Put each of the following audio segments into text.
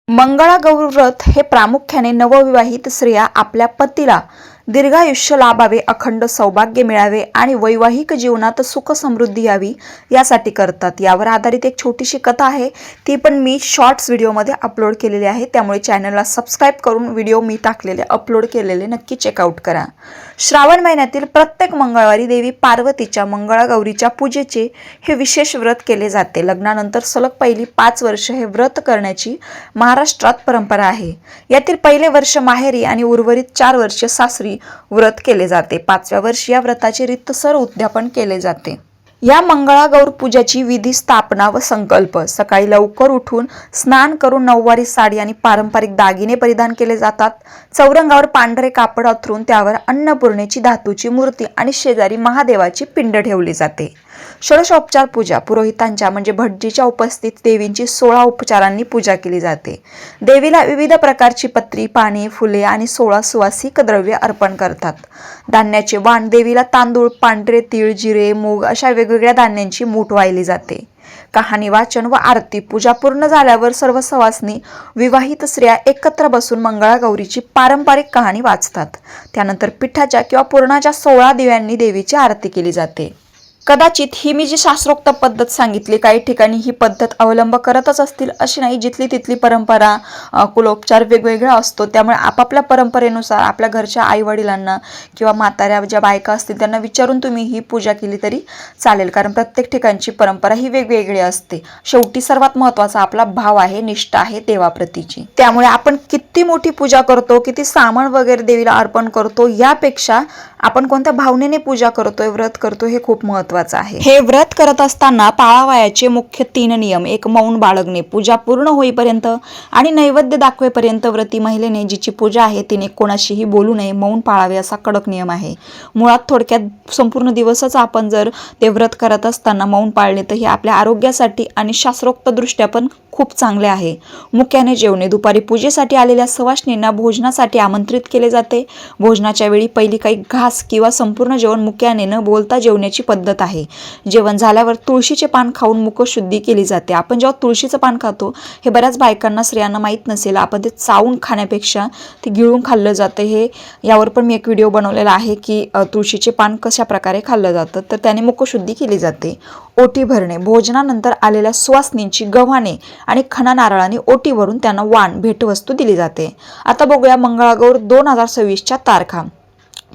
मंगळागौर व्रत हे प्रामुख्याने नवविवाहित स्त्रिया आपल्या पतीला दीर्घायुष्य लाभावे, अखंड सौभाग्य मिळावे आणि वैवाहिक जीवनात सुख समृद्धी यावी यासाठी करतात। यावर आधारित एक छोटीशी कथा आहे, ती पण मी शॉर्ट्स व्हिडिओमध्ये अपलोड केलेली आहे। त्यामुळे चॅनलला सबस्क्राइब करून व्हिडिओ मी टाकलेले अपलोड केलेले नक्की चेकआउट करा। श्रावण महिन्यातील प्रत्येक मंगळवारी देवी पार्वतीच्या मंगळागौरीच्या पूजेचे हे विशेष व्रत केले जाते। लग्नानंतर सलग पहिली 5 वर्ष हे व्रत करण्याची महाराष्ट्रात परंपरा आहे। यातील पहिले वर्ष माहेरी आणि उर्वरित 4 वर्ष सासरी व्रत केले जाते। 5व्या वर्षी या व्रताचे रीतसर उद्यापन केले जाते। या मंगळागौर पूजाची विधी, स्थापना व संकल्प। सकाळी लवकर उठून स्नान करून नऊवारी साडी आणि पारंपरिक दागिने परिधान केले जातात। चौरंगावर पांढरे कापड अंथरून त्यावर अन्नपूर्णेची धातूची मूर्ती आणि शेजारी महादेवाची पिंड ठेवली जाते। षोडशोपचार पूजा। पुरोहितांच्या म्हणजे भटजीच्या उपस्थित देवींची 16 उपचारांनी पूजा केली जाते। देवीला विविध प्रकारची पत्री, पाने, फुले आणि 16 सुवासिक द्रव्य अर्पण करतात। धान्याचे वाण। देवीला तांदूळ, पांढरे तीळ, जिरे, मूग अशा वेगवेगळ्या धान्यांची मूठ वाहिली जाते। कहाणी वाचन व आरती। पूजा पूर्ण झाल्यावर सर्व सवासनी विवाहित स्त्रिया एकत्र बसून मंगळागौरीची पारंपरिक कहाणी वाचतात। त्यानंतर पिठाच्या किंवा पुरणाच्या 16 दिव्यांनी देवीची आरती केली जाते। कदाचित ही मी जी शास्त्रोक्त पद्धत सांगितली, काही ठिकाणी ही पद्धत अवलंब करतच असतील अशी नाही। जिथली तिथली परंपरा, कुलोपचार वेगवेगळा असतो। त्यामुळे आपापल्या परंपरेनुसार आपल्या घरच्या आई वडिलांना किंवा म्हाताऱ्या ज्या बायका असतील त्यांना विचारून तुम्ही ही पूजा केली तरी चालेल, कारण प्रत्येक ठिकाणची परंपरा ही वेगवेगळी असते। शेवटी सर्वात महत्त्वाचा आपला भाव आहे, निष्ठा आहे देवाप्रतीची। त्यामुळे आपण किती मोठी पूजा करतो, किती सामान वगैरे देवीला अर्पण करतो, यापेक्षा आपण कोणत्या भावनेने पूजा करतोय, व्रत करतो, हे खूप महत्त्वाचं आहे। हे व्रत करत असताना पाळावयाचे मुख्य 3 नियम। एक, मौन बाळगणे। पूजा पूर्ण होईपर्यंत आणि नैवेद्य दाखवेपर्यंत व्रती महिलेने जिची पूजा आहे तिने कोणाशीही बोलू नये, मौन पाळावे असा कडक नियम आहे। मुळात थोडक्यात संपूर्ण दिवसच आपण जर ते व्रत करत असताना मौन पाळले तर हे आपल्या आरोग्यासाठी आणि शास्त्रोक्त दृष्ट्या पण खूप चांगले आहे। मुख्याने जेवणे। दुपारी पूजेसाठी आलेल्या सवाष्णींना भोजनासाठी आमंत्रित केले जाते। भोजनाच्या वेळी पहिली काही घास किंवा संपूर्ण जेवण मुख्याने न बोलता जेवण्याची पद्धत आहे। जेवण झाल्यावर तुळशीचे पान खाऊन मुखशुद्धी केली जाते। आपण जेव्हा तुळशीचं पान खातो, हे बऱ्याच बायकांना, स्त्रियांना माहीत नसेल, आपण ते चावून खाण्यापेक्षा ते गिळून खाल्लं जातं। हे यावर पण मी एक व्हिडिओ बनवलेला आहे की तुळशीचे पान कशा प्रकारे खाल्लं जातं, तर त्याने मुखशुद्धी केली जाते। ओटी भरणे। भोजनानंतर आलेल्या सुवासिनींची गव्हाणे आणि खणा नारळाने ओटी भरून त्यांना वाण, भेटवस्तू दिली जाते। आता बघूया मंगळागौर 2026च्या तारखा।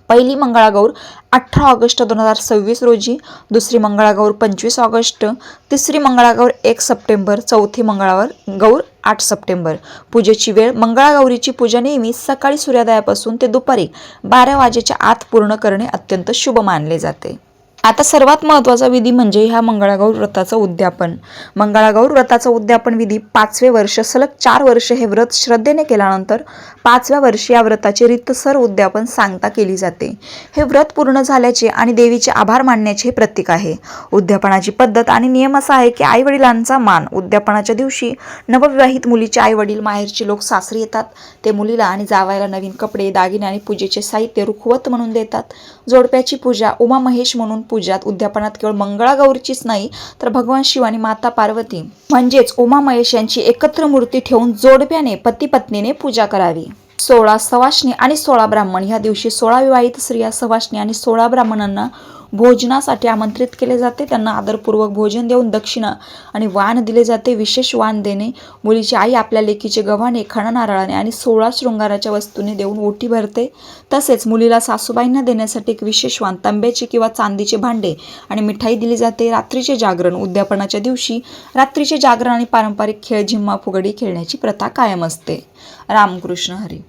पहिली मंगळागौर 18 ऑगस्ट 2026 रोजी, दुसरी मंगळागौर 25 ऑगस्ट, तिसरी मंगळागौर 1 सप्टेंबर, चौथी मंगळागौर 8 सप्टेंबर। पूजेची वेळ। मंगळागौरीची पूजा नेहमी सकाळी सूर्योदयापासून ते दुपारी 12 वाजेच्या आत पूर्ण करणे अत्यंत शुभ मानले जाते। आता सर्वात महत्त्वाचा विधी म्हणजे ह्या मंगळागौर व्रताचं उद्यापन। मंगळागौर व्रताचं उद्यापन विधी। 5वे वर्ष सलग 4 वर्ष हे व्रत श्रद्धेने केल्यानंतर 5व्या वर्षी या व्रताचे रीतसर उद्यापन सांगता केली जाते। हे व्रत पूर्ण झाल्याचे आणि देवीचे आभार मानण्याचे हे प्रतीक आहे। उद्यापनाची पद्धत आणि नियम असा आहे की आई वडिलांचा मान। उद्यापनाच्या दिवशी नवविवाहित मुलीचे आई वडील, माहेरचे लोक सासरी येतात। ते मुलीला आणि जावयाला नवीन कपडे, दागिने आणि पूजेचे साहित्य रुखवत म्हणून देतात। जोडप्याची पूजा। उमा महेश म्हणून पूजात उद्यापनात केवळ मंगळागौरीचीच नाही तर भगवान शिव आणि माता पार्वती म्हणजेच उमा महेश यांची एकत्र मूर्ती ठेवून जोडप्याने पती पत्नीने पूजा करावी। 16 सवाष्णी आणि 16 ब्राह्मण। ह्या दिवशी 16 विवाहित स्त्रिया, सवाष्णी आणि 16 ब्राह्मणांना भोजनासाठी आमंत्रित केले जाते। त्यांना आदरपूर्वक भोजन देऊन दक्षिणा आणि वाण दिले जाते। विशेष वाण देणे। मुलीची आई आपल्या लेकीचे गव्हाणे, खणा नारळाने आणि 16 शृंगाराच्या वस्तूने देऊन ओटी भरते। तसेच मुलीला सासूबाईंना देण्यासाठी एक विशेष वाण, तांब्याचे किंवा चांदीचे भांडे आणि मिठाई दिली जाते। रात्रीचे जागरण। उद्यापनाच्या दिवशी रात्रीचे जागरण आणि पारंपरिक खेळ, झिम्मा, फुगडी खेळण्याची प्रथा कायम असते। रामकृष्ण हरी।